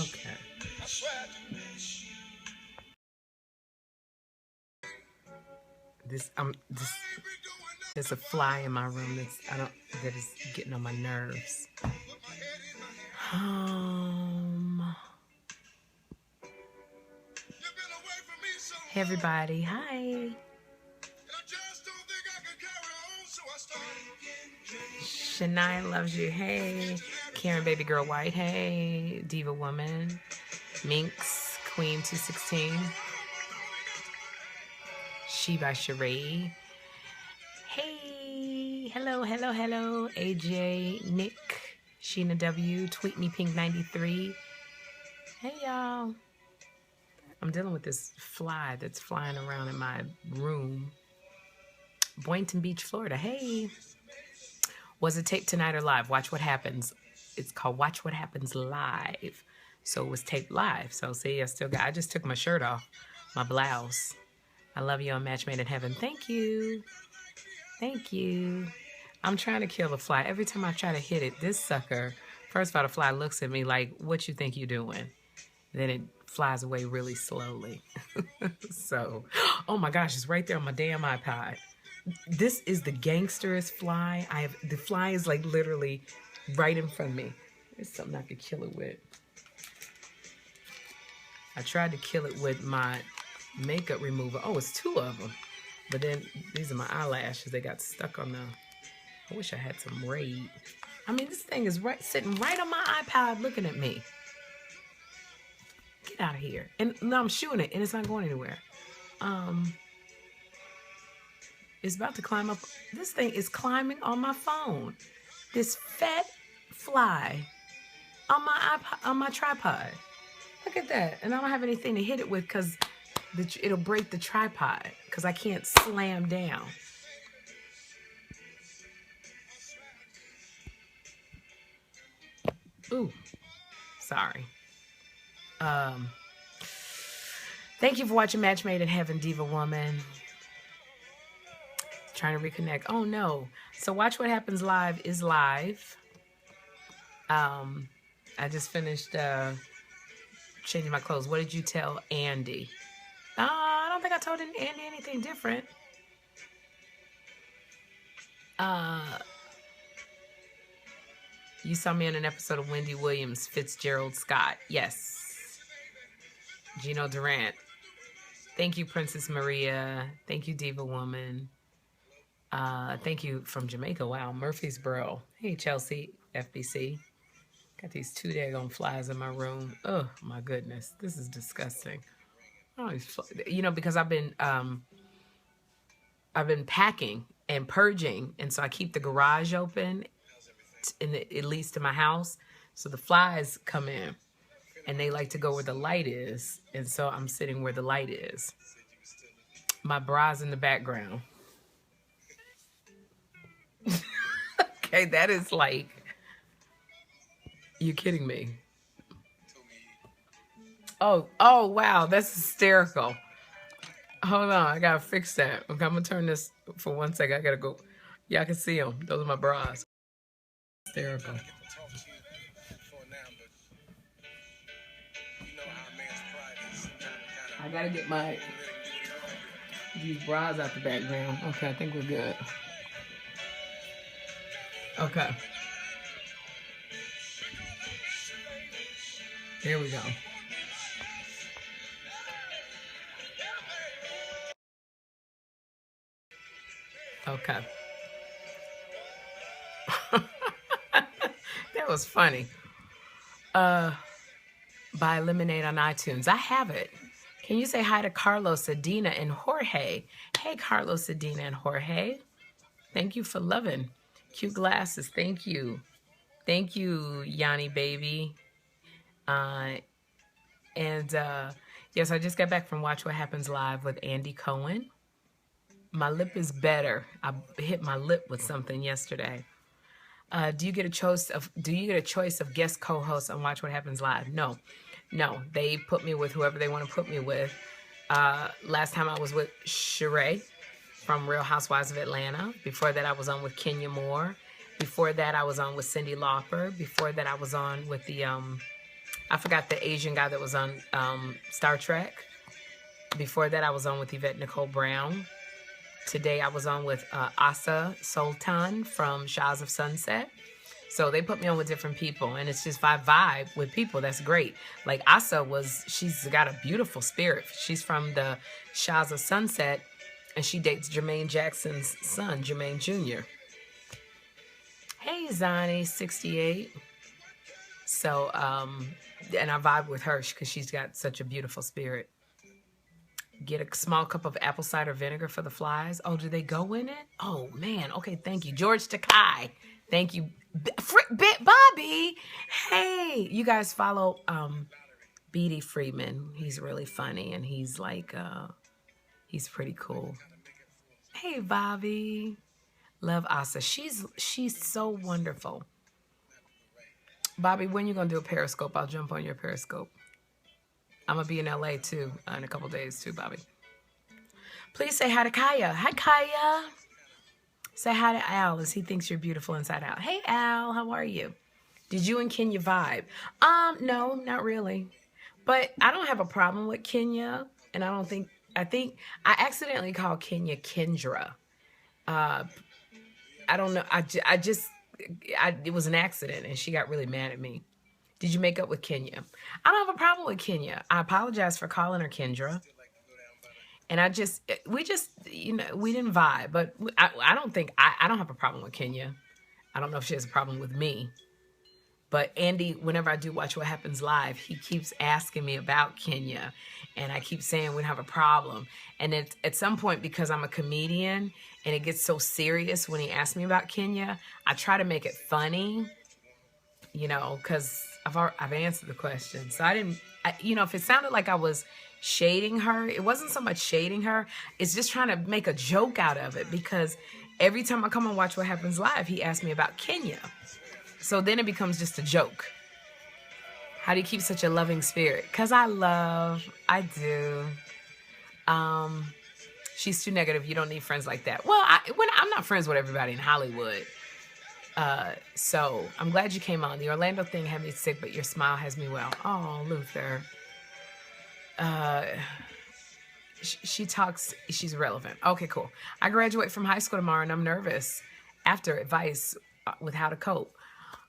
Okay. This there's a fly in my room that is getting on my nerves. Hey everybody, hi. Shania loves you. Hey, Karen Baby Girl White. Hey, Diva Woman. Minx Queen 216. She by Sherri. Hey, hello. AJ, Nick, Sheena W, Tweet Me Pink 93. Hey y'all. I'm dealing with this fly that's flying around in my room. Boynton Beach, Florida. Hey. Was it taped tonight or live? Watch What Happens. It's called Watch What Happens Live. So it was taped live. So see, I just took my shirt off, my blouse. I love you on Match Made in Heaven. Thank you. Thank you. I'm trying to kill the fly. Every time I try to hit it, this sucker, first of all, the fly looks at me like, what you think you're doing? Then it flies away really slowly. So, oh my gosh, it's right there on my damn iPod. This is the gangsterest fly. The fly is like literally right in front of me. There's something I could kill it with. I tried to kill it with my makeup remover. Oh, it's two of them. But then these are my eyelashes. They got stuck on the... I wish I had some Raid. I mean, this thing is sitting right on my iPod looking at me. Get out of here. And no, I'm shooting it and it's not going anywhere. It's about to climb up. This thing is climbing on my phone. This fat fly on my iPod, on my tripod. Look at that. And I don't have anything to hit it with because it'll break the tripod because I can't slam down. Ooh, sorry. Thank you for watching Match Made in Heaven, Diva Woman. Trying to reconnect. Oh no. So Watch What Happens Live is live. I just finished changing my clothes. What did you tell Andy? I don't think I told Andy anything different. You saw me on an episode of Wendy Williams, Fitzgerald Scott. Yes. Gino Durant. Thank you, Princess Maria. Thank you, Diva Woman. Thank you from Jamaica. Wow, Murfreesboro. Hey, Chelsea, FBC. Got these two daggone flies in my room. Oh, my goodness. This is disgusting. Oh, you know, because I've been packing and purging, and so I keep the garage open, at least to my house. So the flies come in, and they like to go where the light is, and so I'm sitting where the light is. My bra's in the background. Okay, that is like, you're kidding me. Oh, wow, that's hysterical. Hold on, I gotta fix that. Okay, I'm gonna turn this for 1 second. I gotta go. Yeah, I can see them. Those are my bras. Hysterical. I gotta get these bras out the background. Okay, I think we're good. Okay. There we go. Okay. That was funny. By Lemonade on iTunes. I have it. Can you say hi to Carlos, Adina, and Jorge? Hey, Carlos, Adina, and Jorge. Thank you for loving. Cute glasses. Thank you. Thank you, Yanni baby. Yes, I just got back from Watch What Happens Live with Andy Cohen. My lip is better. I hit my lip with something yesterday. Do you get a choice of guest co-hosts on Watch What Happens Live? No. They put me with whoever they want to put me with. Last time I was with Sherri from Real Housewives of Atlanta. Before that, I was on with Kenya Moore. Before that, I was on with Cyndi Lauper. Before that, I was on with the I forgot the Asian guy that was on Star Trek. Before that, I was on with Yvette Nicole Brown. Today, I was on with Asa Sultan from Shahs of Sunset. So they put me on with different people, and it's just I vibe with people. That's great. Like Asa she's got a beautiful spirit. She's from the Shahs of Sunset, and she dates Jermaine Jackson's son, Jermaine Jr. Hey, Zani, 68. So, and I vibe with her because she's got such a beautiful spirit. Get a small cup of apple cider vinegar for the flies. Oh, do they go in it? Oh, man. Okay, thank you. George Takai. Thank you. Bobby. Hey, you guys follow B.D. Freeman. He's really funny, and he's like, he's pretty cool. Hey, Bobby. Love Asa. She's so wonderful. Bobby, when you going to do a Periscope? I'll jump on your Periscope. I'm going to be in LA, too, in a couple days, too, Bobby. Please say hi to Kaya. Hi, Kaya. Say hi to Al, as he thinks you're beautiful inside out. Hey, Al, how are you? Did you and Kenya vibe? No, not really. But I don't have a problem with Kenya, and I think I accidentally called Kenya Kendra. I don't know. It was an accident, and she got really mad at me. Did you make up with Kenya? I don't have a problem with Kenya. I apologize for calling her Kendra. And we didn't vibe. But I don't have a problem with Kenya. I don't know if she has a problem with me. But Andy, whenever I do Watch What Happens Live, he keeps asking me about Kenya. And I keep saying we don't have a problem. And at some point, because I'm a comedian, and it gets so serious when he asks me about Kenya, I try to make it funny, because I've answered the question. So if it sounded like I was shading her, it wasn't so much shading her. It's just trying to make a joke out of it, because every time I come and Watch What Happens Live, he asks me about Kenya. So then it becomes just a joke. How do you keep such a loving spirit? Because I do. She's too negative. You don't need friends like that. Well, I'm not friends with everybody in Hollywood. So I'm glad you came on. The Orlando thing had me sick, but your smile has me well. Oh, Luther. She talks, she's relevant. Okay, cool. I graduate from high school tomorrow, and I'm nervous. After advice with how to cope.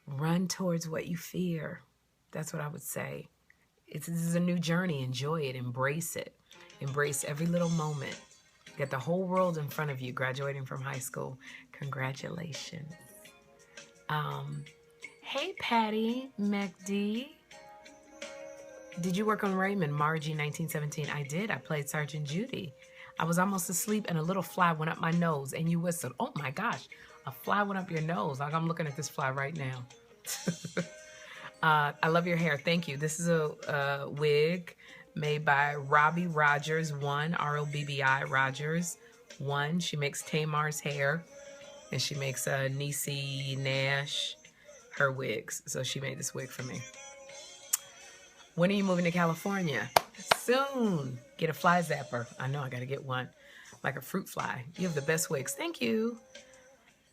Run towards what you fear. That's what I would say. This is a new journey. Enjoy it. Embrace it. Embrace every little moment. You got the whole world in front of you graduating from high school. Congratulations. Hey, Patty McD. Did you work on Raymond, Margie, 1917? I did. I played Sergeant Judy. I was almost asleep, and a little fly went up my nose, and you whistled. Oh, my gosh. A fly went up your nose. Like, I'm looking at this fly right now. I love your hair. Thank you. This is a wig made by Robbie Rogers, ROBBI Rogers, 1. She makes Tamar's hair, and she makes Niecy Nash her wigs. So she made this wig for me. When are you moving to California? Soon. Get a fly zapper. I know I got to get one. Like a fruit fly. You have the best wigs. Thank you.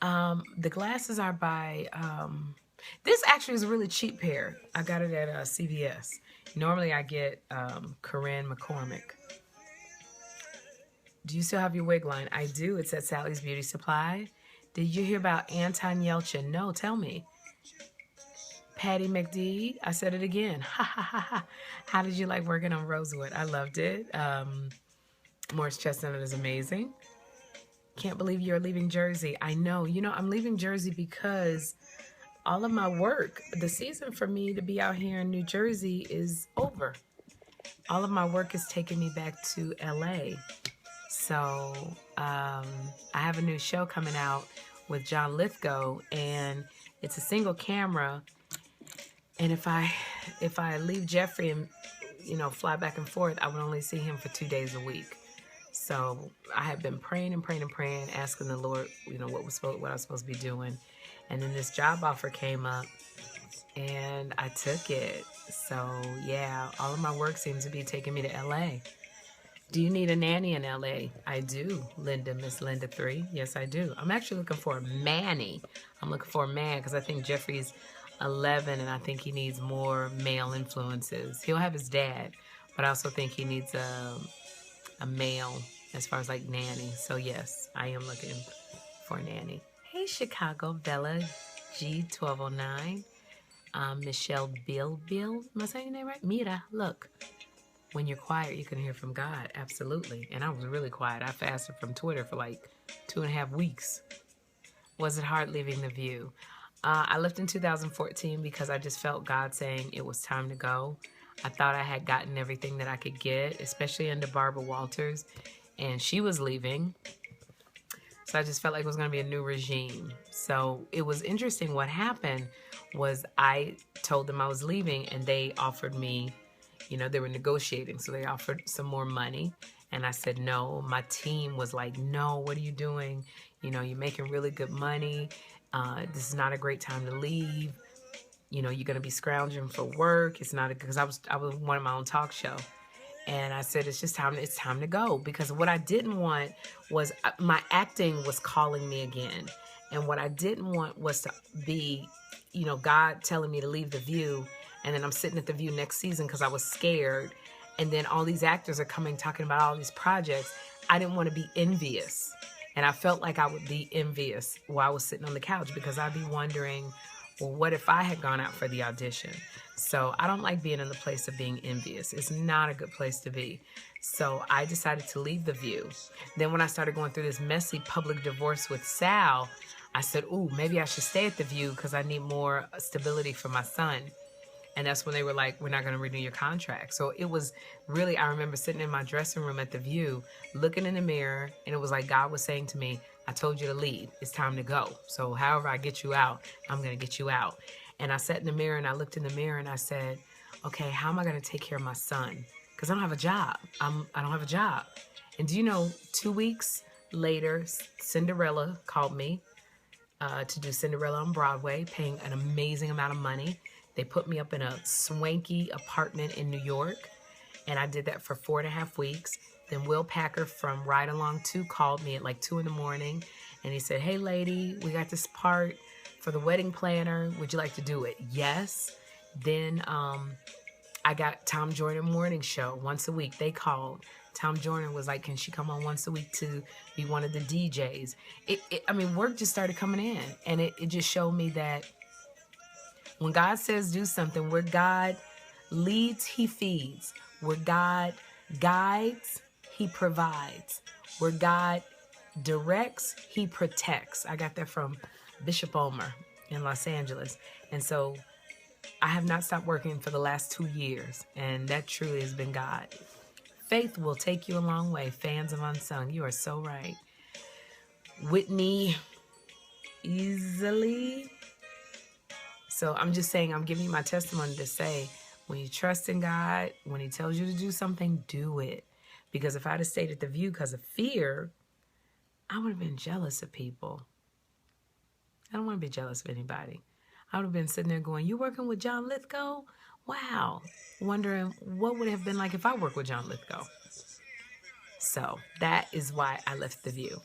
The glasses are by... this actually is a really cheap pair. I got it at CVS. Normally I get Corinne McCormick. Do you still have your wig line? I do. It's at Sally's Beauty Supply. Did you hear about Anton Yelchin? No, tell me. Patty McD, I said it again. Ha ha ha ha. How did you like working on Rosewood? I loved it. Morris Chestnut is amazing. Can't believe you're leaving Jersey. I know. I'm leaving Jersey because all of my work, the season for me to be out here in New Jersey is over. All of my work is taking me back to LA. So I have a new show coming out with John Lithgow, and it's a single camera. And if I leave Jeffrey and fly back and forth, I would only see him for 2 days a week. So I have been praying and praying and praying, asking the Lord, what I was supposed to be doing. And then this job offer came up, and I took it. So yeah, all of my work seems to be taking me to LA. Do you need a nanny in LA? I do, Miss Linda 3. Yes, I do. I'm actually looking for a Manny. I'm looking for a man because I think Jeffrey's 11, and I think he needs more male influences. He'll have his dad, but I also think he needs a male as far as like nanny. So yes, I am looking for a nanny. Hey, Chicago, Bella G1209. Michelle Bill. Am I saying your name right? Mira, look. When you're quiet, you can hear from God. Absolutely. And I was really quiet. I fasted from Twitter for like 2.5 weeks. Was it hard leaving the View? I left in 2014 because I just felt God saying it was time to go. I thought I had gotten everything that I could get, especially under Barbara Walters, and she was leaving. So I just felt like it was going to be a new regime. So it was interesting. What happened was I told them I was leaving, and they offered me, you know, they were negotiating. So they offered some more money. And I said, no. My team was like, no, what are you doing? You know, you're making really good money. This is not a great time to leave. You know, you're going to be scrounging for work. It's not because I was wanting my own talk show. And I said, it's time to go. Because what I didn't want was my acting was calling me again. And what I didn't want was to be, you know, God telling me to leave the View. And then I'm sitting at the View next season because I was scared. And then all these actors are coming talking about all these projects. I didn't want to be envious. And I felt like I would be envious while I was sitting on the couch because I'd be wondering, well, what if I had gone out for the audition? So I don't like being in the place of being envious. It's not a good place to be. So I decided to leave the View. Then when I started going through this messy public divorce with Sal, I said, ooh, maybe I should stay at the View because I need more stability for my son. And that's when they were like, we're not going to renew your contract. So it was really, I remember sitting in my dressing room at the View, looking in the mirror, and it was like God was saying to me, I told you to leave. It's time to go. So however I get you out, I'm going to get you out. And I sat in the mirror and I looked in the mirror and I said, okay, how am I going to take care of my son? Because I don't have a job. I don't have a job. And do you know, 2 weeks later, Cinderella called me to do Cinderella on Broadway, paying an amazing amount of money. They put me up in a swanky apartment in New York, and I did that for 4.5 weeks. Then Will Packer from Ride Along 2 called me at like 2 in the morning, and he said, hey, lady, we got this part for the wedding planner. Would you like to do it? Yes. Then I got Tom Jordan Morning Show once a week. They called. Tom Jordan was like, can she come on once a week to be one of the DJs? I mean, work just started coming in, and it just showed me that when God says do something, where God leads, he feeds. Where God guides, he provides. Where God directs, he protects. I got that from Bishop Omer in Los Angeles. And so I have not stopped working for the last 2 years, and that truly has been God. Faith will take you a long way. Fans of Unsung, you are so right. Whitney Easily. So I'm just saying, I'm giving you my testimony to say, when you trust in God, when he tells you to do something, do it. Because if I'd have stayed at the View because of fear, I would have been jealous of people. I don't want to be jealous of anybody. I would have been sitting there going, you working with John Lithgow? Wow. Wondering what would it have been like if I worked with John Lithgow. So that is why I left the View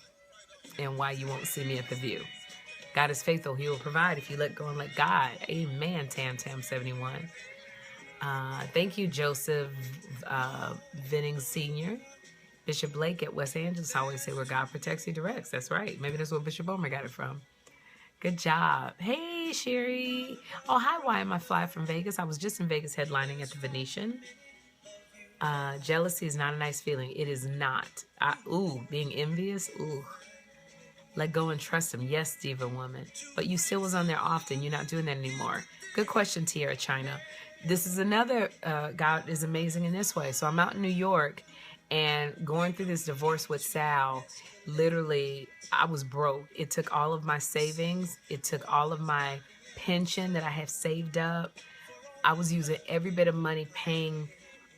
and why you won't see me at the View. God is faithful. He will provide if you let go and let God. Amen, Tam71. Thank you, Joseph Vinnings Sr. Bishop Blake at West Angeles always say where God protects, he directs. That's right. Maybe that's where Bishop Omer got it from. Good job. Hey, Sherri. Oh, hi, why am I fly from Vegas? I was just in Vegas headlining at the Venetian. Jealousy is not a nice feeling. It is not. Being envious. Ooh. Let go and trust him. Yes, Diva Woman. But you still was on there often. You're not doing that anymore. Good question, Tierra China. This is another, God is amazing in this way. So I'm out in New York and going through this divorce with Sal. Literally, I was broke. It took all of my savings. It took all of my pension that I have saved up. I was using every bit of money paying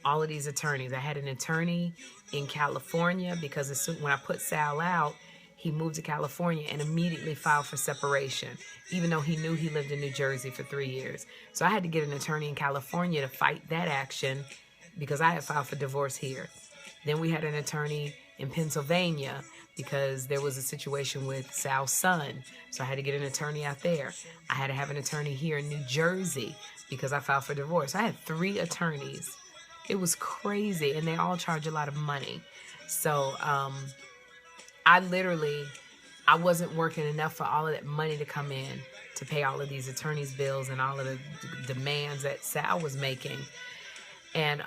all of these attorneys. I had an attorney in California because as soon when I put Sal out, he moved to California and immediately filed for separation, even though he knew he lived in New Jersey for 3 years. So I had to get an attorney in California to fight that action because I had filed for divorce here. Then we had an attorney in Pennsylvania because there was a situation with Sal's son. So I had to get an attorney out there. I had to have an attorney here in New Jersey because I filed for divorce. I had 3 attorneys. It was crazy, and they all charge a lot of money. So I wasn't working enough for all of that money to come in to pay all of these attorneys' bills and all of the demands that Sal was making. And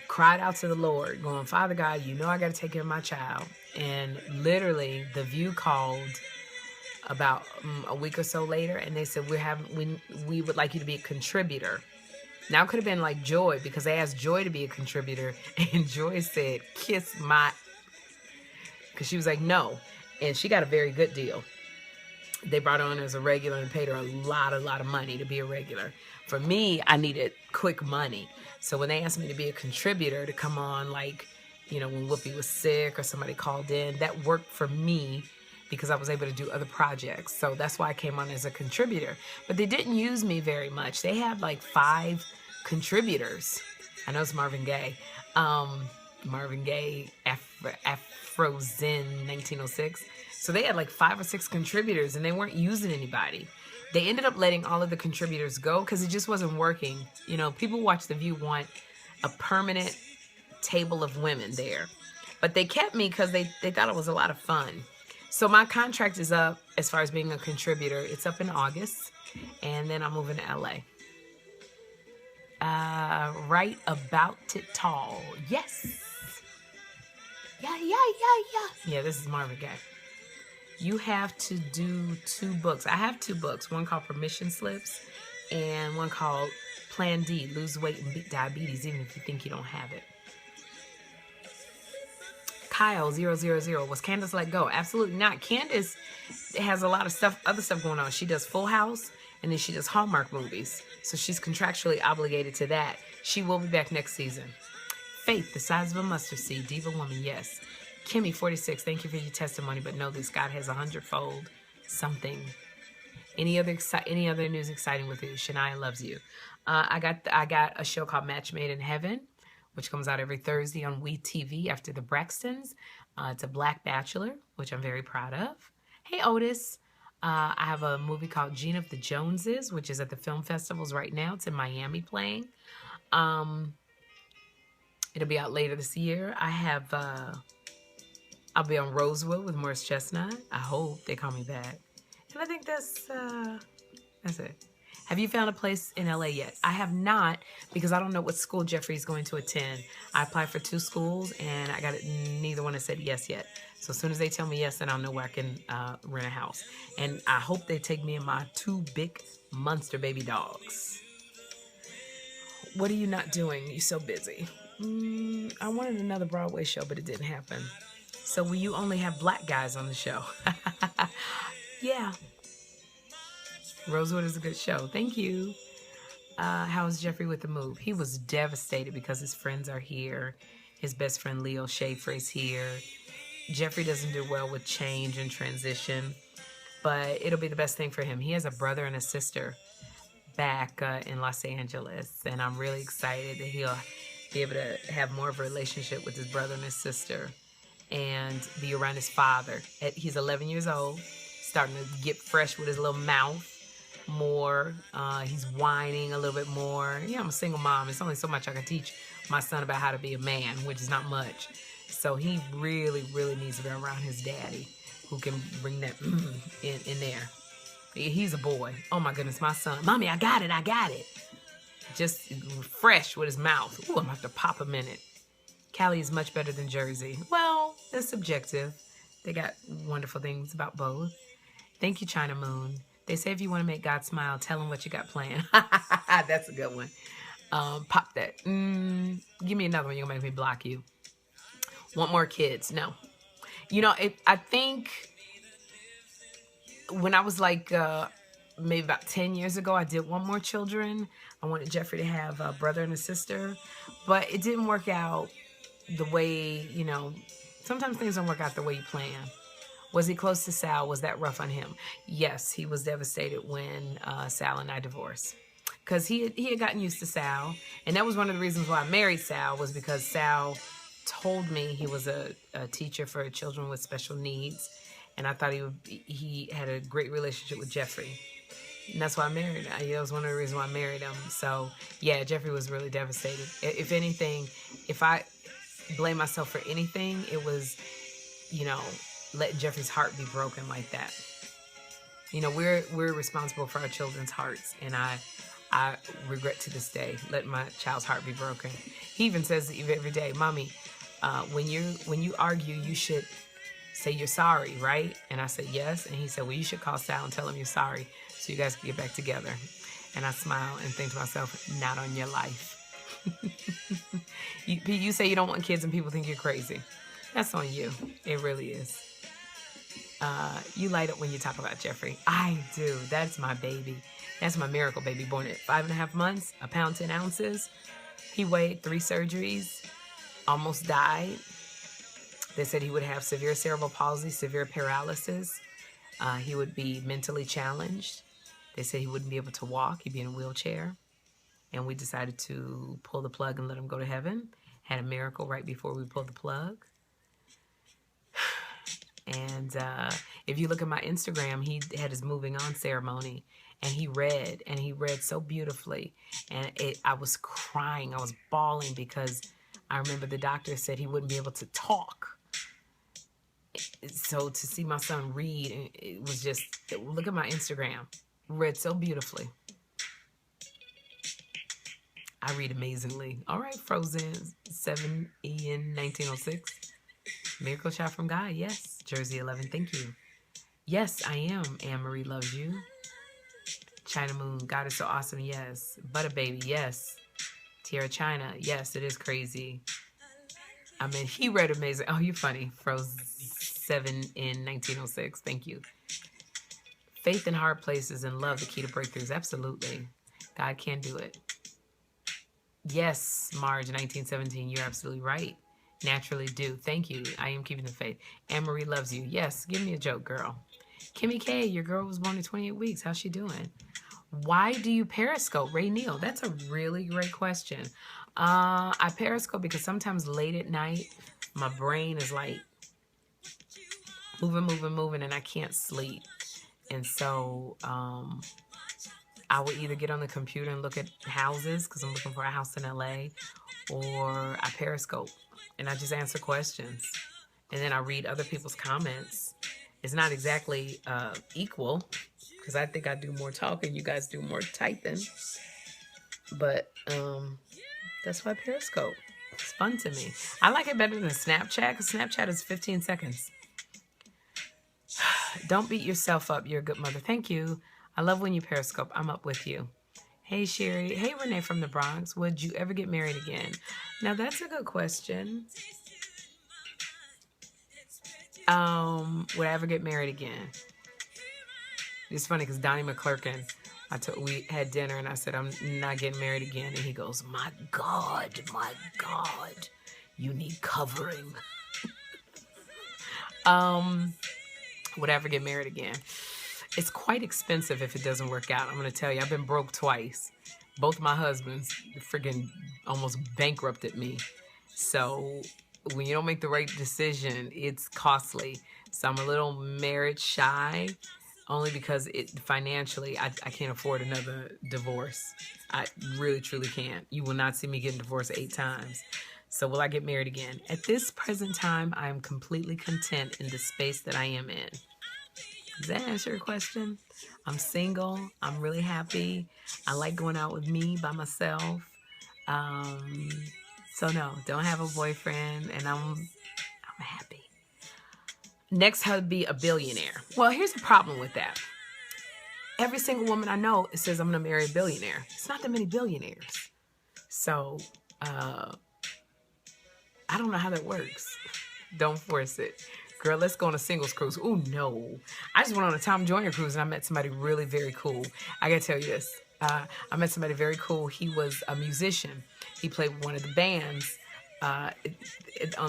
cried out to the Lord, going, Father God, you know I got to take care of my child. And literally, The View called about a week or so later, and they said, we would like you to be a contributor. Now, it could have been like Joy, because they asked Joy to be a contributor, and Joy said, kiss my... Because she was like, no. And she got a very good deal. They brought her on as a regular and paid her a lot of money to be a regular. For me, I needed quick money. So when they asked me to be a contributor, to come on, like, you know, when Whoopi was sick or somebody called in, that worked for me because I was able to do other projects. So that's why I came on as a contributor. But they didn't use me very much. They had like 5 contributors. I know it's Marvin Gaye. Marvin Gaye, Afro Zen, 1906. So they had like 5 or 6 contributors, and they weren't using anybody. They ended up letting all of the contributors go because it just wasn't working. You know, people watch The View want a permanent table of women there. But they kept me because they thought it was a lot of fun. So my contract is up as far as being a contributor. It's up in August, and then I'm moving to LA. Right About It Tall. Yes. Yeah. Yeah, this is Marvin Gaye. You have to do 2 books. I have 2 books. One called Permission Slips and one called Plan D, Lose Weight and Beat Diabetes, even if you think you don't have it. Kyle 000. Was Candace let go? Absolutely not. Candace has a lot of other stuff going on. She does Full House, and then she does Hallmark movies. So she's contractually obligated to that. She will be back next season. Faith, the size of a mustard seed. Diva woman, yes. Kimmy 46, thank you for your testimony, but know this God has 100-fold something. Any other news exciting with you? Shania loves you. I got a show called Match Made in Heaven, which comes out every Thursday on WeTV after the Braxtons. It's a Black Bachelor, which I'm very proud of. Hey, Otis. I have a movie called Gene of the Joneses, which is at the film festivals right now. It's in Miami playing. It'll be out later this year. I'll be on Rosewood with Morris Chestnut. I hope they call me back. And I think that's it. Have you found a place in LA yet? I have not, because I don't know what school Jeffrey's going to attend. I applied for 2 schools, and neither one has said yes yet. So as soon as they tell me yes, then I'll know where I can rent a house. And I hope they take me and my 2 big monster baby dogs. What are you not doing? You're so busy. I wanted another Broadway show, but it didn't happen. So will you only have black guys on the show? Yeah. Rosewood is a good show. Thank you. How is Jeffrey with the move? He was devastated because his friends are here. His best friend Leo Schaefer is here. Jeffrey doesn't do well with change and transition, but it'll be the best thing for him. He has a brother and a sister back in Los Angeles, and I'm really excited that he'll be able to have more of a relationship with his brother and his sister and be around his father. He's 11 years old, starting to get fresh with his little mouth more. He's whining a little bit more. Yeah, I'm a single mom. It's only so much I can teach my son about how to be a man, which is not much. So he really, really needs to be around his daddy, who can bring that in there. He's a boy. Oh my goodness, my son. Mommy, I got it. Just fresh with his mouth. Ooh, I'm going to have to pop him in it. Cali is much better than Jersey. Well, that's subjective. They got wonderful things about both. Thank you, China Moon. They say if you want to make God smile, tell him what you got planned. That's a good one. Pop that. Give me another one. You're going to make me block you. Want more kids? No. You know, I think when I was like maybe about 10 years ago, I did want more children. I wanted Jeffrey to have a brother and a sister. But it didn't work out the way, you know, sometimes things don't work out the way you plan. Was he close to Sal? Was that rough on him? Yes, he was devastated when Sal and I divorced. Because he had gotten used to Sal. And that was one of the reasons why I married Sal, was because Sal told me he was a teacher for children with special needs, and I thought he had a great relationship with Jeffrey. And that's why I married him. That was one of the reasons why I married him. So, yeah, Jeffrey was really devastated. If anything, if I blame myself for anything, it was, letting Jeffrey's heart be broken like that. We're responsible for our children's hearts, and I regret to this day letting my child's heart be broken. He even says every day, "Mommy, when you argue, you should say you're sorry, right?" And I said, "Yes." And he said, "Well, you should call Sal and tell him you're sorry so you guys can get back together." And I smile and think to myself, not on your life. You say you don't want kids and people think you're crazy. That's on you. It really is. You light up when you talk about Jeffrey. I do. That's my baby. That's my miracle baby, born at 5.5 months, 1 pound 10 ounces. He weighed 3 surgeries, almost died. They said he would have severe cerebral palsy, severe paralysis. He would be mentally challenged. They said he wouldn't be able to walk. He'd be in a wheelchair. And we decided to pull the plug and let him go to heaven. Had a miracle right before we pulled the plug. And if you look at my Instagram, he had his moving on ceremony. And he read so beautifully. And I was crying. I was bawling because I remember the doctor said he wouldn't be able to talk. So to see my son read, it was just, look at my Instagram. Read so beautifully. I read amazingly. All right, Frozen 7 Ian 1906. Miracle Child from God. Yes. Jersey 11. Thank you. Yes, I am. Anne-Marie loves you. China Moon. God is so awesome. Yes. Butter Baby. Yes. Tierra China. Yes, it is crazy. I mean, he read amazing. Oh, you're funny. Frozen 7 in 1906. Thank you. Faith in hard places and love, the key to breakthroughs. Absolutely. God can do it. Yes, Marge 1917. You're absolutely right. Naturally do. Thank you. I am keeping the faith. Anne-Marie loves you. Yes, give me a joke, girl. Kimmy K, your girl was born in 28 weeks. How's she doing? Why do you Periscope? Ray Neal, that's a really great question. I Periscope because sometimes late at night, my brain is like moving, and I can't sleep. And so I will either get on the computer and look at houses because I'm looking for a house in LA, or I Periscope and I just answer questions. And then I read other people's comments. It's not exactly equal because I think I do more talking, you guys do more typing. But that's why Periscope. It's fun to me. I like it better than Snapchat because Snapchat is 15 seconds. Don't beat yourself up. You're a good mother. Thank you. I love when you Periscope. I'm up with you. Hey, Sherri. Hey, Renee from the Bronx. Would you ever get married again? Now, that's a good question. Would I ever get married again? It's funny because Donnie McClurkin, we had dinner and I said, I'm not getting married again. And he goes, my God, you need covering. Would I ever get married again? It's quite expensive if it doesn't work out. I'm going to tell you, I've been broke twice. Both my husbands freaking almost bankrupted me. So when you don't make the right decision, it's costly. So I'm a little marriage shy, only because financially, I can't afford another divorce. I really, truly can't. You will not see me getting divorced 8 times. So will I get married again? At this present time, I am completely content in the space that I am in. Does that answer your question? I'm single. I'm really happy. I like going out with me by myself. So no, don't have a boyfriend, and I'm happy. Next, how to be a billionaire. Well, here's the problem with that. Every single woman I know says I'm going to marry a billionaire. It's not that many billionaires. So, I don't know how that works. Don't force it. Girl, let's go on a singles cruise. Oh, no. I just went on a Tom Joyner cruise and I met somebody really very cool. I got to tell you this. I met somebody very cool. He was a musician. He played with one of the bands on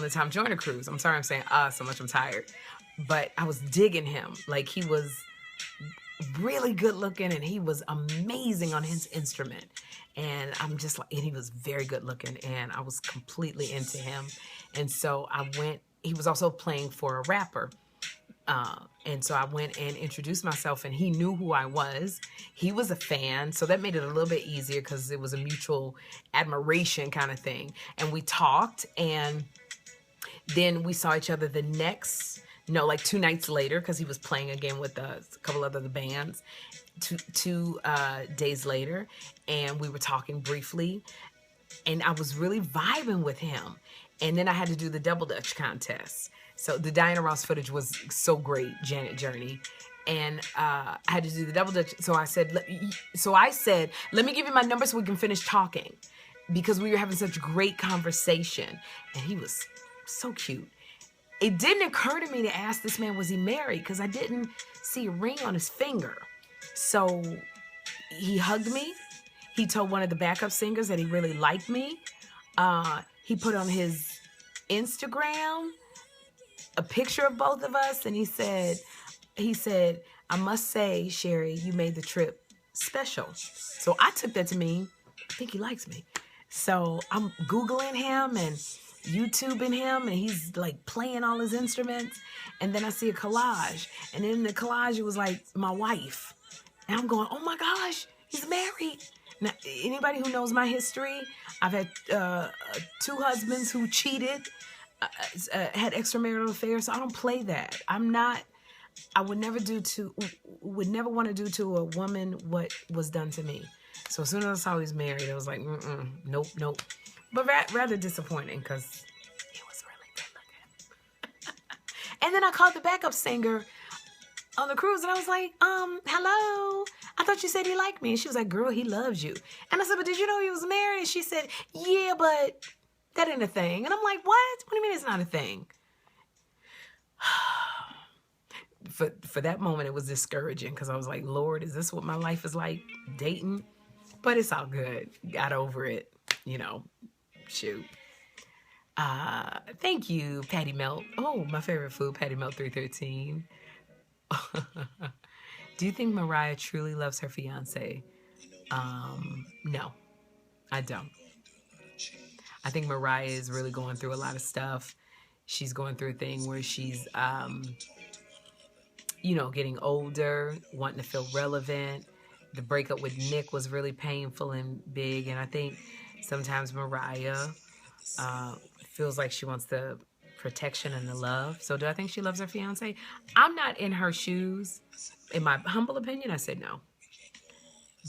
the Tom Joyner cruise. I'm sorry I'm saying so much. I'm tired. But I was digging him. Like, he was really good looking, and he was amazing on his instrument. And I'm just like, and he was very good looking, and I was completely into him. And so I went, he was also playing for a rapper. And so I went and introduced myself, and he knew who I was. He was a fan, so that made it a little bit easier because it was a mutual admiration kind of thing. And we talked, and then we saw each other like 2 nights later, because he was playing again with a couple other bands. Two days later, and we were talking briefly, and I was really vibing with him. And then I had to do the double dutch contest. So the Diana Ross footage was so great, Janet Journey. And I had to do the double dutch. So I said, let me give you my number so we can finish talking, because we were having such great conversation. And he was so cute. It didn't occur to me to ask this man, was he married? Because I didn't see a ring on his finger. So he hugged me. He told one of the backup singers that he really liked me. He put on his Instagram a picture of both of us, and he said, I must say, Sherri, you made the trip special. So I took that to mean, I think he likes me. So I'm Googling him and YouTubing him, and he's like playing all his instruments. And then I see a collage, and in the collage, it was like my wife. And I'm going, oh my gosh, he's married. Now, anybody who knows my history, I've had 2 husbands who cheated, had extramarital affairs, so I don't play that. I would never want to do to a woman what was done to me. So as soon as I saw he was married, it was like, nope. But rather disappointing, because he was really good looking. And then I called the backup singer on the cruise, and I was like, hello, I thought you said he liked me. And she was like, girl, he loves you. And I said, but did you know he was married? And she said, yeah, but that ain't a thing. And I'm like, what? What do you mean it's not a thing? For that moment, it was discouraging, because I was like, Lord, is this what my life is like, dating? But it's all good. Got over it, shoot. Thank you, Patty Melt. Oh, my favorite food, Patty Melt 313. Do you think Mariah truly loves her fiance? No, I don't. I think Mariah is really going through a lot of stuff. She's going through a thing where she's, getting older, wanting to feel relevant. The breakup with Nick was really painful and big. And I think sometimes Mariah feels like she wants the protection and the love. So do I think she loves her fiance? I'm not in her shoes. In my humble opinion, I said no.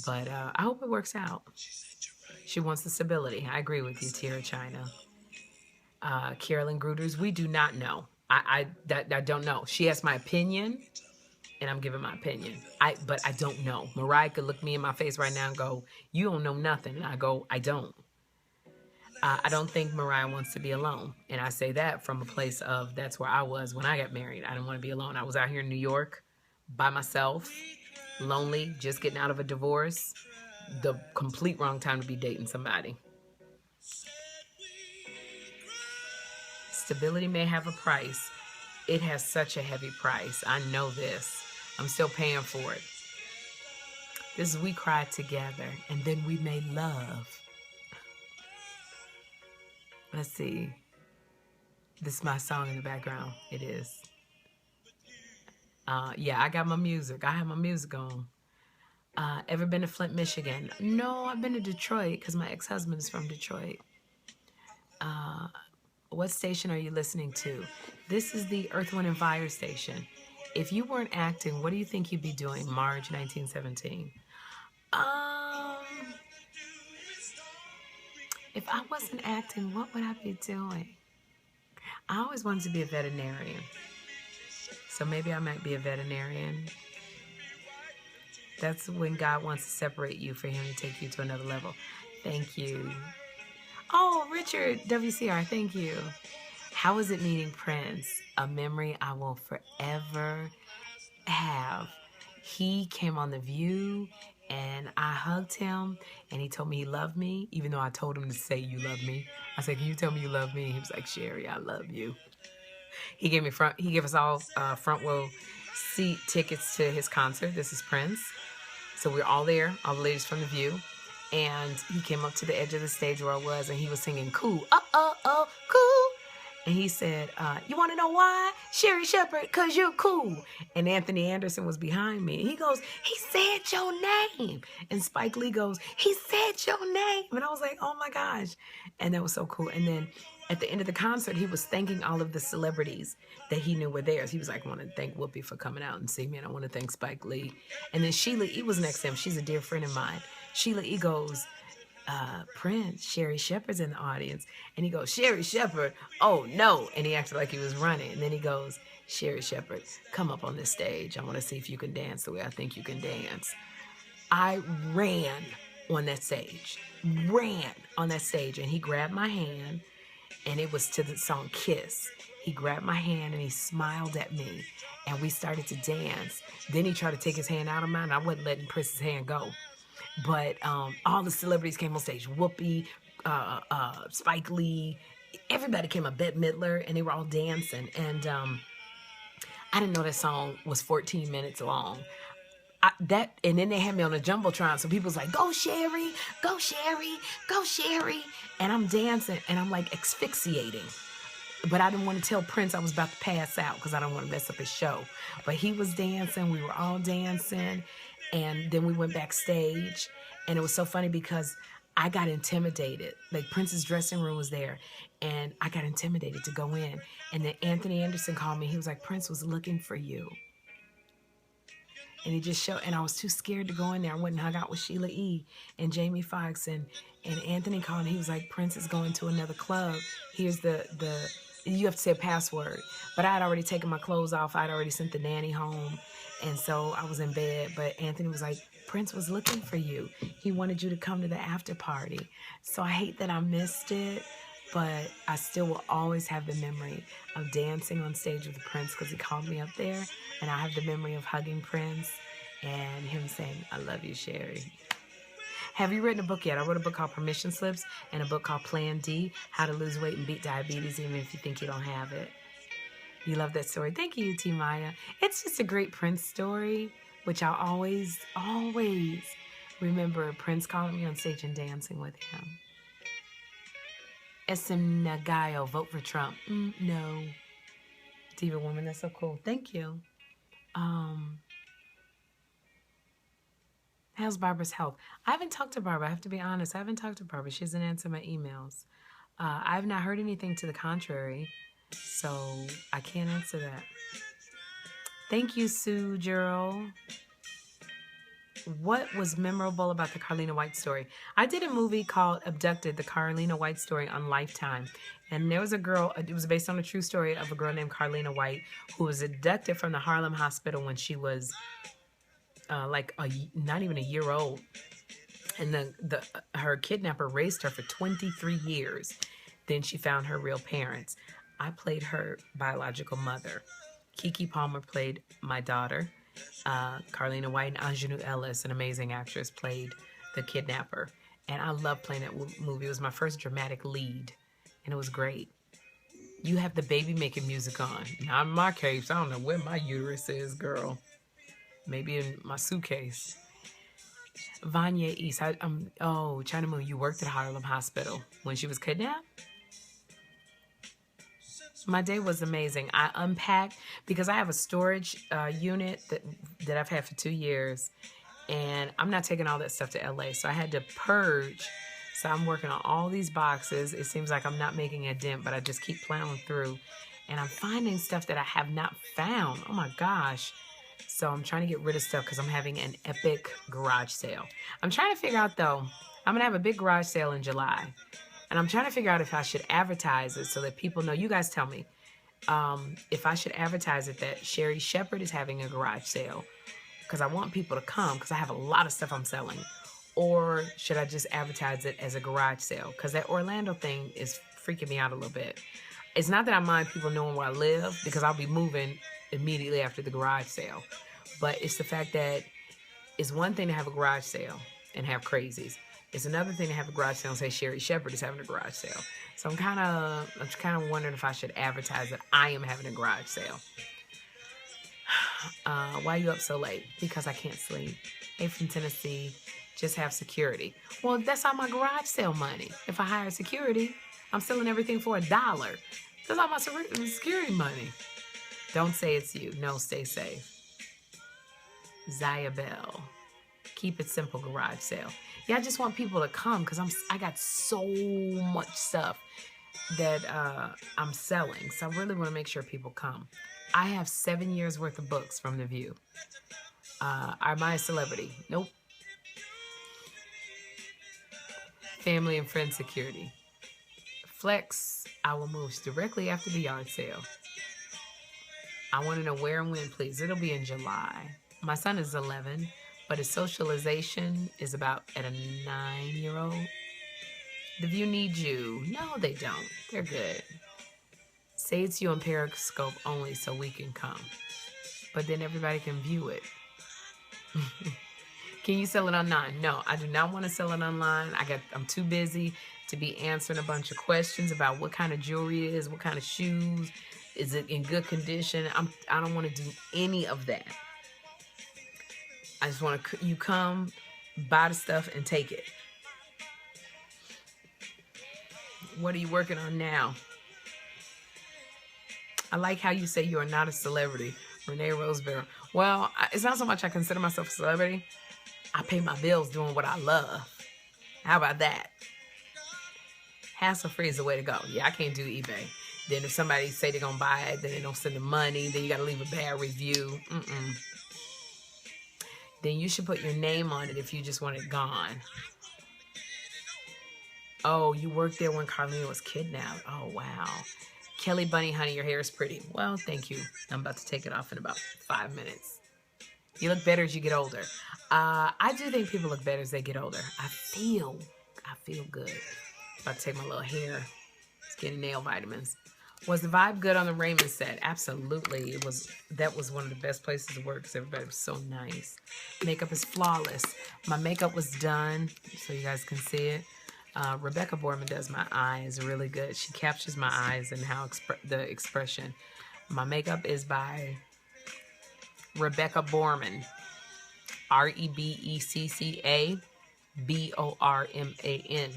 But I hope it works out. She wants the stability. I agree with you, Tira China. Carolyn Gruters, we do not know. I don't know. She has my opinion, and I'm giving my opinion. But I don't know. Mariah could look me in my face right now and go, you don't know nothing. And I go, I don't. I don't think Mariah wants to be alone. And I say that from a place of, that's where I was when I got married. I didn't want to be alone. I was out here in New York by myself, lonely, just getting out of a divorce. The complete wrong time to be dating somebody. Stability may have a price. It has such a heavy price. I know this. I'm still paying for it. This is We Cried Together, and then we made love. Let's see. This is my song in the background. It is. Yeah, I got my music. I have my music on. Ever been to Flint, Michigan? No, I've been to Detroit because my ex-husband is from Detroit. What station are you listening to? This is the Earth, Wind, and Fire station. If you weren't acting, what do you think you'd be doing? March 1917. If I wasn't acting, what would I be doing? I always wanted to be a veterinarian. So maybe I might be a veterinarian. That's when God wants to separate you for him to take you to another level. Thank you. Oh, Richard WCR, thank you. How was it meeting Prince? A memory I will forever have. He came on The View, and I hugged him, and he told me he loved me, even though I told him to say you love me. I said, can you tell me you love me? He was like, Sherri, I love you. He gave us all front row seat tickets to his concert. This is Prince. So we're all there, all the ladies from The View. And he came up to the edge of the stage where I was, and he was singing cool, cool. And he said, you want to know why? Sherri Shepherd, because you're cool. And Anthony Anderson was behind me. And he goes, he said your name. And Spike Lee goes, he said your name. And I was like, oh my gosh. And that was so cool. And then at the end of the concert, he was thanking all of the celebrities that he knew were there. He was like, I want to thank Whoopi for coming out and seeing me. And I want to thank Spike Lee. And then Sheila E. was next to him. She's a dear friend of mine. Sheila E. goes, Prince, Sherri Shepherd's in the audience. And he goes, Sherri Shepherd, oh no. And he acted like he was running. And then he goes, Sherri Shepherd, come up on this stage. I want to see if you can dance the way I think you can dance. I ran on that stage. And he grabbed my hand, and it was to the song Kiss. He grabbed my hand and he smiled at me, and we started to dance. Then he tried to take his hand out of mine. I wasn't letting Prince's hand go. But all the celebrities came on stage. Whoopi, Spike Lee, everybody came up, Bette Midler, and they were all dancing. And I didn't know that song was 14 minutes long. And then they had me on a Jumbotron, so people was like, go Sherri, go Sherri, go Sherri. And I'm dancing, and I'm like asphyxiating. But I didn't want to tell Prince I was about to pass out because I don't want to mess up his show. But he was dancing, we were all dancing. And then we went backstage, and it was so funny because I got intimidated. Like, Prince's dressing room was there, and I got intimidated to go in. And then Anthony Anderson called me. He was like, Prince was looking for you. And he just showed, and I was too scared to go in there. I went and hung out with Sheila E. and Jamie Foxx, and Anthony called, and he was like, Prince is going to another club. Here's you have to say a password. But I had already taken my clothes off. I had already sent the nanny home. And so I was in bed, but Anthony was like, Prince was looking for you. He wanted you to come to the after party. So I hate that I missed it, but I still will always have the memory of dancing on stage with Prince because he called me up there. And I have the memory of hugging Prince and him saying, I love you, Sherri. Have you written a book yet? I wrote a book called Permission Slips and a book called Plan D, How to Lose Weight and Beat Diabetes Even If You Think You Don't Have It. You love that story. Thank you, T. Maya. It's just a great Prince story, which I'll always remember Prince calling me on stage and dancing with him. SM Nagayo, vote for Trump. No. Diva woman, that's so cool. Thank you. How's Barbara's health? I haven't talked to Barbara. I have to be honest. I haven't talked to Barbara. She hasn't answered my emails. I have not heard anything to the contrary. So I can't answer that. Thank you, Sue Gerald. What was memorable about the Carlina White story? I did a movie called Abducted, the Carlina White story on Lifetime. And there was a girl, it was based on a true story of a girl named Carlina White who was abducted from the Harlem hospital when she was not even a year old. And her kidnapper raised her for 23 years. Then she found her real parents. I played her biological mother. Keke Palmer played my daughter. Carlina White and Anjanou Ellis, an amazing actress, played the kidnapper. And I loved playing that movie. It was my first dramatic lead, and it was great. You have the baby making music on. Not in my case. I don't know where my uterus is, girl. Maybe in my suitcase. Vanya East. China Moon, you worked at Harlem Hospital when she was kidnapped? My day was amazing. I unpacked because I have a storage unit that I've had for 2 years, and I'm not taking all that stuff to LA. So I had to purge. So I'm working on all these boxes. It seems like I'm not making a dent, but I just keep plowing through, and I'm finding stuff that I have not found. Oh my gosh. So I'm trying to get rid of stuff because I'm having an epic garage sale. I'm trying to figure out, though, I'm going to have a big garage sale in July. And I'm trying to figure out if I should advertise it so that people know. You guys tell me if I should advertise it that Sherri Shepherd is having a garage sale because I want people to come because I have a lot of stuff I'm selling. Or should I just advertise it as a garage sale? Because that Orlando thing is freaking me out a little bit. It's not that I mind people knowing where I live because I'll be moving immediately after the garage sale. But it's the fact that it's one thing to have a garage sale and have crazies. It's another thing to have a garage sale and say Sherri Shepherd is having a garage sale. So I'm kind of wondering if I should advertise that I am having a garage sale. Why you up so late? Because I can't sleep. Hey, from Tennessee, just have security. Well, that's all my garage sale money. If I hire security, I'm selling everything for $1. That's all my security money. Don't say it's you. No, stay safe. Zaya Bell. Keep it simple garage sale. Yeah, I just want people to come because I got so much stuff that I'm selling. So I really want to make sure people come. I have 7 years worth of books from The View. Am I a celebrity? Nope. Family and friend security. Flex, I will move directly after the yard sale. I want to know where and when, please. It'll be in July. My son is 11, but his socialization is about at a 9-year-old. The View needs you. No, they don't. They're good. Say it's you on Periscope only so we can come. But then everybody can view it. Can you sell it online? No, I do not want to sell it online. I'm too busy to be answering a bunch of questions about what kind of jewelry it is, what kind of shoes, is it in good condition? I don't want to do any of that. I just want you come, buy the stuff, and take it. What are you working on now? I like how you say you are not a celebrity. Renee Roseberry. Well, it's not so much I consider myself a celebrity. I pay my bills doing what I love. How about that? Hassle-free is the way to go. Yeah, I can't do eBay. Then if somebody say they're going to buy it, then they don't send the money, then you got to leave a bad review. Then you should put your name on it if you just want it gone. Oh, you worked there when Carlene was kidnapped. Oh, wow. Kelly Bunny, honey, your hair is pretty. Well, thank you. I'm about to take it off in about 5 minutes. You look better as you get older. I do think people look better as they get older. I feel good. About to take my little hair, skin, nail vitamins. Was the vibe good on the Raymond set? Absolutely. That was one of the best places to work because everybody was so nice. Makeup is flawless. My makeup was done, so you guys can see it. Rebecca Borman does my eyes really good. She captures my eyes and how the expression. My makeup is by Rebecca Borman. REBECCA BORMAN.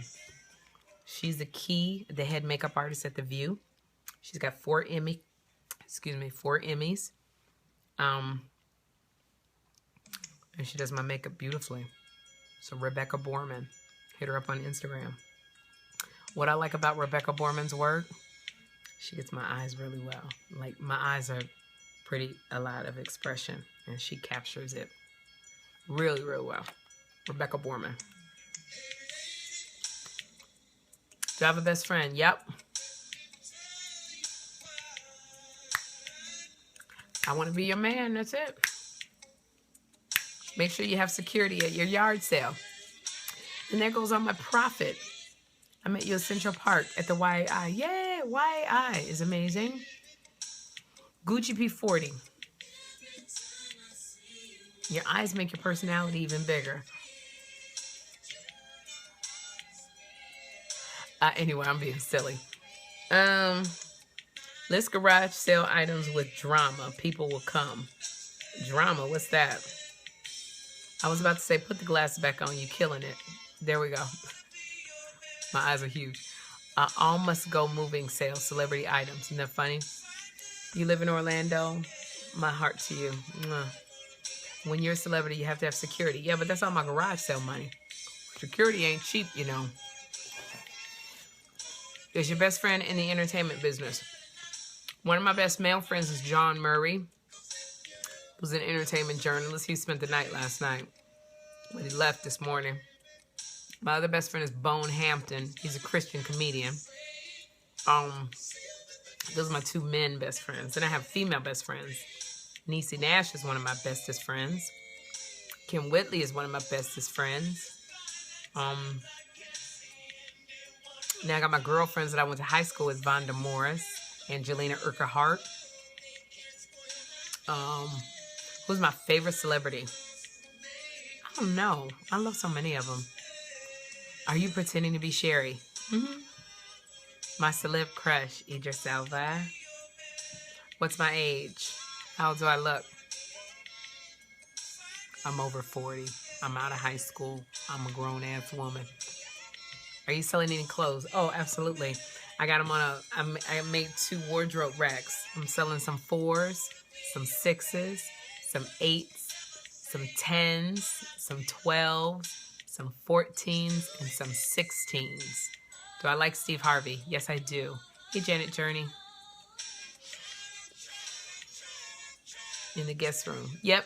She's the head makeup artist at The View. She's got 4 Emmys. And she does my makeup beautifully. So Rebecca Borman. Hit her up on Instagram. What I like about Rebecca Borman's work, she gets my eyes really well. Like, my eyes are a lot of expression, and she captures it really, really well. Rebecca Borman. Do I have a best friend? Yep. I want to be your man. That's it. Make sure you have security at your yard sale. And there goes all my profit. I met you at Central Park at the YI. Yay, YI is amazing. Gucci P40. Your eyes make your personality even bigger. Anyway, I'm being silly. List garage sale items with drama. People will come. Drama, what's that? I was about to say, put the glasses back on. You're killing it. There we go. My eyes are huge. All must go moving sale. Celebrity items. Isn't that funny? You live in Orlando? My heart to you. When you're a celebrity, you have to have security. Yeah, but that's all my garage sale money. Security ain't cheap, you know. Is your best friend in the entertainment business? One of my best male friends is John Murray, who's an entertainment journalist. He spent the night last night, but he left this morning. My other best friend is Bone Hampton. He's a Christian comedian. Those are my 2 men best friends. Then I have female best friends. Niecy Nash is one of my bestest friends. Kim Whitley is one of my bestest friends. Now I got my girlfriends that I went to high school with, Vonda Morris, Angelina Urquhart. Who's my favorite celebrity? I don't know. I love so many of them. Are you pretending to be Sherri? My celeb crush, Idris Elba. What's my age? How do I look? I'm over 40. I'm out of high school. I'm a grown-ass woman. Are you selling any clothes? Oh, absolutely. I got them on I made 2 wardrobe racks. I'm selling some 4s, some 6s, some 8s, some 10s, some 12s, some 14s, and some 16s. Do I like Steve Harvey? Yes, I do. Hey, Janet Journey. In the guest room. Yep.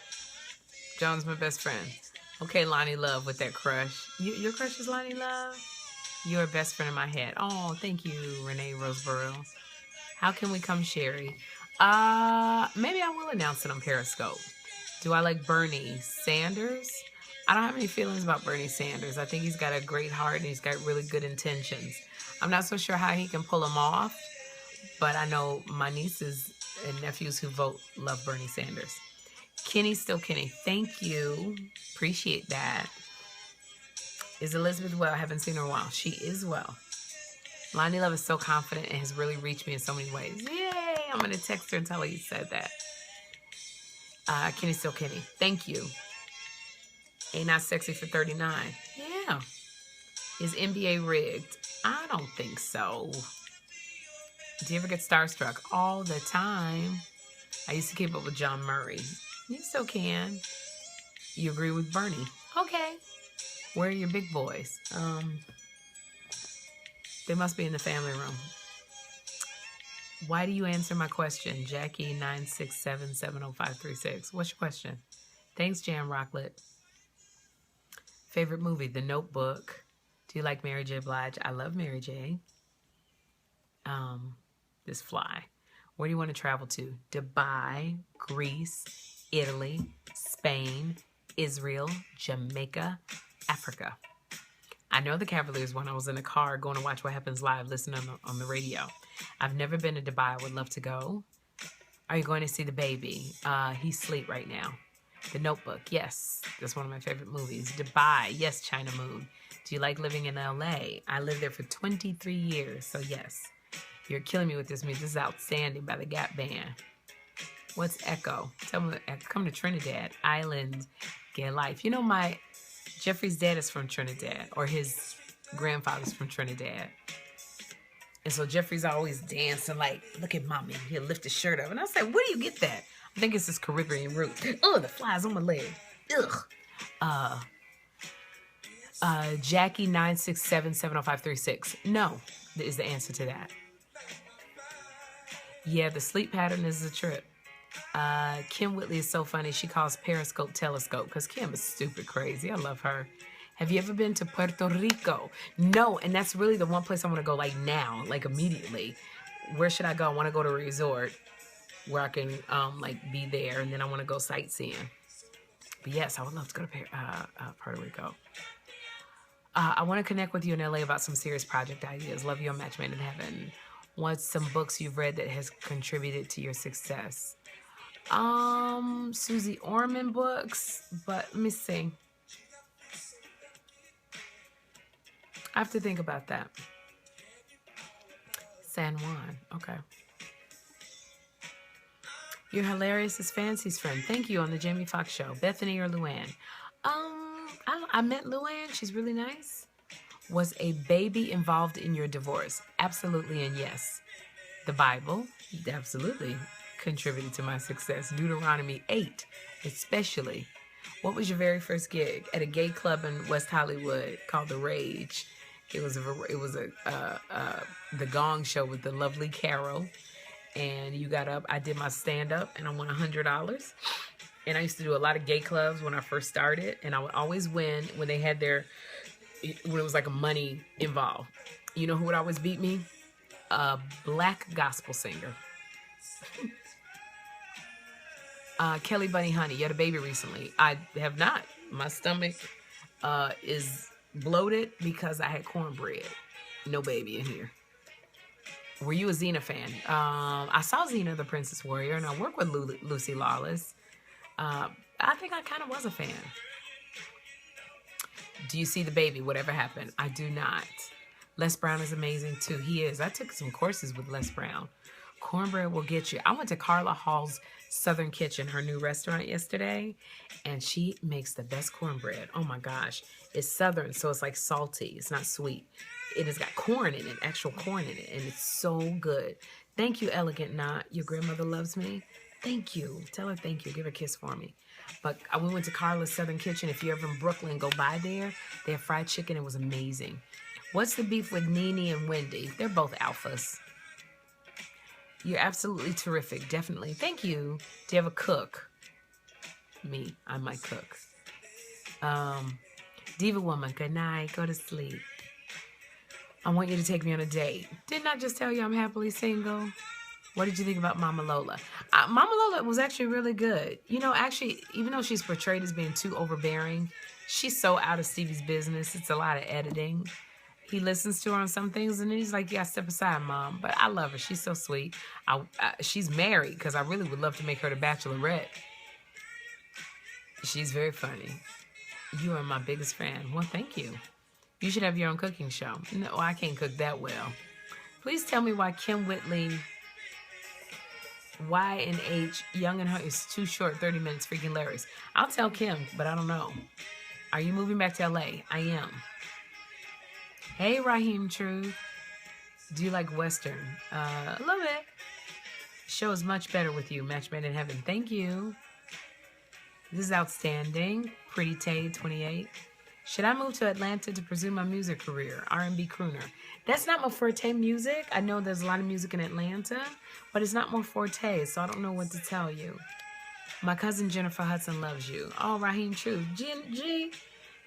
John's my best friend. Okay, Lonnie Love with that crush. Your crush is Lonnie Love? You're a best friend in my head. Oh, thank you, Renee Roseborough. How can we come, Sherri? Maybe I will announce it on Periscope. Do I like Bernie Sanders? I don't have any feelings about Bernie Sanders. I think he's got a great heart and he's got really good intentions. I'm not so sure how he can pull them off, but I know my nieces and nephews who vote love Bernie Sanders. Kenny's still Kenny. Thank you. Appreciate that. Is Elizabeth well? I haven't seen her in a while. She is well. Lonnie Love is so confident and has really reached me in so many ways. Yay! I'm going to text her and tell her you said that. Kenny's still Kenny. Thank you. Ain't not sexy for 39. Yeah. Is NBA rigged? I don't think so. Do you ever get starstruck? All the time. I used to keep up with John Murray. You still can. You agree with Bernie? Okay. Where are your big boys? They must be in the family room. Why do you answer my question? Jackie 967-70536. What's your question? Thanks, Jam Rocklet. Favorite movie? The Notebook. Do you like Mary J. Blige? I love Mary J. This fly. Where do you want to travel to? Dubai, Greece, Italy, Spain, Israel, Jamaica, Africa. I know the Cavaliers when I was in the car going to watch What Happens Live, listening on the radio. I've never been to Dubai. I would love to go. Are you going to see the baby? He's asleep right now. The Notebook. Yes. That's one of my favorite movies. Dubai. Yes, China Moon. Do you like living in LA? I lived there for 23 years. So yes. You're killing me with this music. This is Outstanding by the Gap Band. What's Echo? Tell me, come to Trinidad. Island, get life. You know, Jeffrey's dad is from Trinidad, or his grandfather's from Trinidad. And so Jeffrey's always dancing like, look at mommy. He'll lift his shirt up. And I was like, where do you get that? I think it's his Caribbean roots. Oh, the flies on my leg. Ugh. Jackie 967-70536. No, is the answer to that. Yeah, the sleep pattern is a trip. Kim Whitley is so funny. She calls Periscope telescope because Kim is stupid crazy. I love her. Have you ever been to Puerto Rico? No, and that's really the one place I want to go like now, like immediately. Where should I go? I want to go to a resort where I can like be there, and then I want to go sightseeing. But yes, I would love to go to Puerto Rico. I want to connect with you in LA about some serious project ideas. Love you on Match Made in Heaven. What's some books you've read that has contributed to your success? Susie Orman books, but let me see. I have to think about that. San Juan, okay. You're hilarious as Fancy's friend. Thank you on the Jamie Foxx show. Bethany or Luann? I met Luann. She's really nice. Was a baby involved in your divorce? Absolutely and yes. The Bible? Absolutely. Contributed to my success. Deuteronomy 8, especially. What was your very first gig? At a gay club in West Hollywood called The Rage. It was the Gong Show with the lovely Carol, and you got up. I did my stand up, and I won $100. And I used to do a lot of gay clubs when I first started, and I would always win when they had when it was like a money involved. You know who would always beat me? A black gospel singer. Kelly Bunny Honey, you had a baby recently. I have not. My stomach is bloated because I had cornbread. No baby in here. Were you a Xena fan? I saw Xena the Princess Warrior, and I work with Lucy Lawless. I think I kind of was a fan. Do you see the baby? Whatever happened? I do not. Les Brown is amazing too. He is. I took some courses with Les Brown. Cornbread will get you. I went to Carla Hall's Southern Kitchen, her new restaurant, yesterday, and she makes the best cornbread. Oh my gosh. It's Southern, so it's like salty. It's not sweet. It has got corn in it, actual corn in it, and it's so good. Thank you, Elegant Knot. Your grandmother loves me. Thank you. Tell her thank you. Give her a kiss for me. But we went to Carla's Southern Kitchen. If you're ever in Brooklyn, go by there. They have fried chicken. It was amazing. What's the beef with Nene and Wendy? They're both alphas. You're absolutely terrific. Definitely. Thank you. Do you have a cook? Me. I might cook. Diva Woman, good night. Go to sleep. I want you to take me on a date. Didn't I just tell you I'm happily single? What did you think about Mama Lola? Mama Lola was actually really good. You know, actually, even though she's portrayed as being too overbearing, she's so out of Stevie's business. It's a lot of editing. He listens to her on some things, and then he's like, yeah, step aside, Mom. But I love her. She's so sweet. She's married, because I really would love to make her the Bachelorette. She's very funny. You are my biggest fan. Well, thank you. You should have your own cooking show. No, I can't cook that well. Please tell me why Kim Whitley... Y and H, Young and Her is too short, 30 minutes, freaking hilarious. I'll tell Kim, but I don't know. Are you moving back to LA? I am. Hey, Raheem Truth. Do you like Western? A little bit. Show is much better with you. Match made in heaven. Thank you. This is outstanding. Pretty Tay, 28. Should I move to Atlanta to pursue my music career? R&B crooner. That's not my forte, music. I know there's a lot of music in Atlanta, but it's not my forte, so I don't know what to tell you. My cousin Jennifer Hudson loves you. Oh, Raheem True. J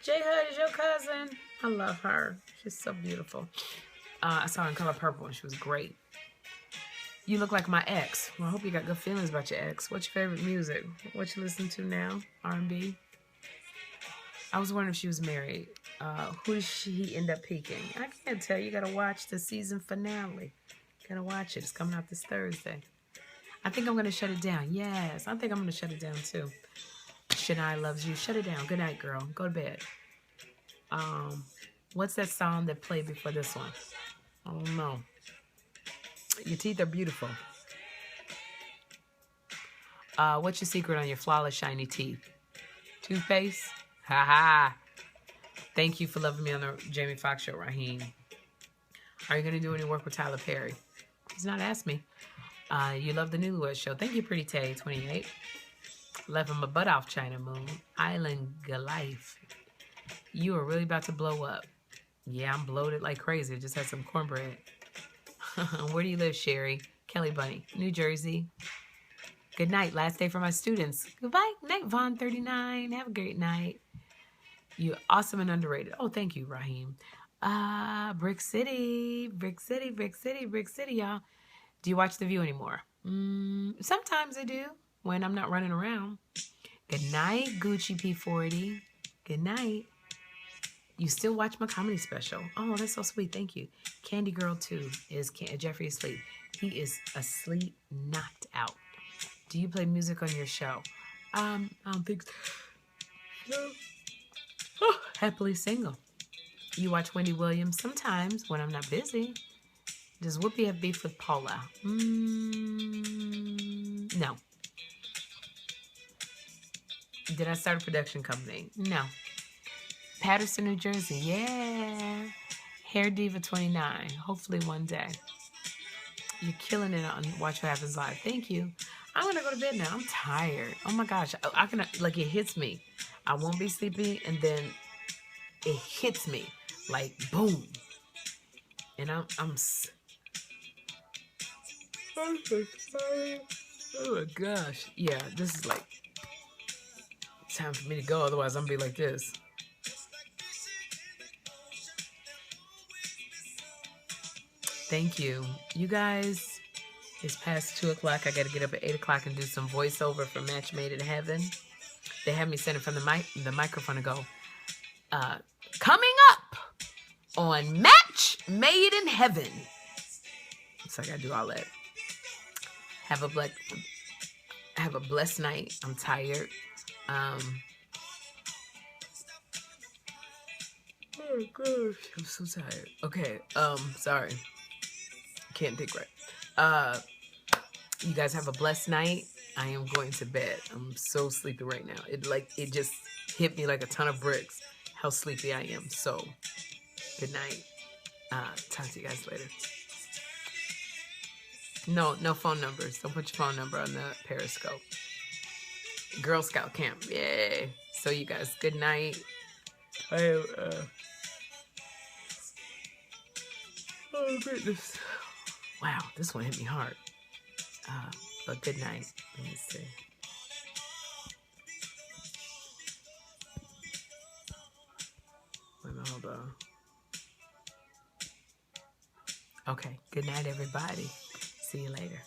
Hood is your cousin. I love her. She's so beautiful. I saw her in Color Purple, and she was great. You look like my ex. Well, I hope you got good feelings about your ex. What's your favorite music? What you listen to now? R&B? I was wondering if she was married. Who did he end up picking? I can't tell. You gotta watch the season finale. Gotta watch it. It's coming out this Thursday. I think I'm gonna shut it down. Yes, I think I'm gonna shut it down too. Shania loves you. Shut it down. Good night, girl. Go to bed. What's that song that played before this one? I don't know. Your teeth are beautiful. What's your secret on your flawless shiny teeth? Toothpaste? Ha ha. Thank you for loving me on the Jamie Foxx show, Raheem. Are you going to do any work with Tyler Perry? He's not asked me. You love the Newlywed Show. Thank you, Pretty Tay, 28. Left my butt off, China Moon. Island Life. You are really about to blow up. Yeah, I'm bloated like crazy. Just had some cornbread. Where do you live, Sherri? Kelly Bunny, New Jersey. Good night. Last day for my students. Goodbye. Night, Vaughn, 39. Have a great night. You're awesome and underrated. Oh, thank you, Raheem. Brick City, y'all. Do you watch The View anymore? Sometimes I do, when I'm not running around. Good night, Gucci P40. Good night. You still watch my comedy special. Oh, that's so sweet. Thank you. Candy Girl 2 is Jeffrey asleep. He is asleep, knocked out. Do you play music on your show? I don't think so. No. Oh, happily single. You watch Wendy Williams sometimes when I'm not busy. Does Whoopi have beef with Paula? No. Did I start a production company? No. Patterson, New Jersey. Yeah. Hair Diva 29. Hopefully one day. You're killing it on Watch What Happens Live. Thank you. I'm going to go to bed now. I'm tired. Oh my gosh. I can, like, it hits me. I won't be sleepy, and then it hits me like boom. And I'm oh my gosh. Yeah, this is like time for me to go. Otherwise, I'm going to be like this. Thank you. You guys, it's past 2 o'clock. I got to get up at 8 o'clock and do some voiceover for Match Made in Heaven. They have me send it from the microphone and go, coming up on Match Made in Heaven. So I got to do all that. Have a blessed night. I'm tired. Oh gosh, I'm so tired. Okay, sorry. Can't think right. You guys have a blessed night. I am going to bed. I'm so sleepy right now. It just hit me like a ton of bricks how sleepy I am. So good night. Talk to you guys later. No phone numbers. Don't put your phone number on the Periscope. Girl Scout camp. Yay. So you guys, good night. Oh goodness. Wow, this one hit me hard. But good night. Let me see. Wait a minute, hold on. Okay, good night, everybody. See you later.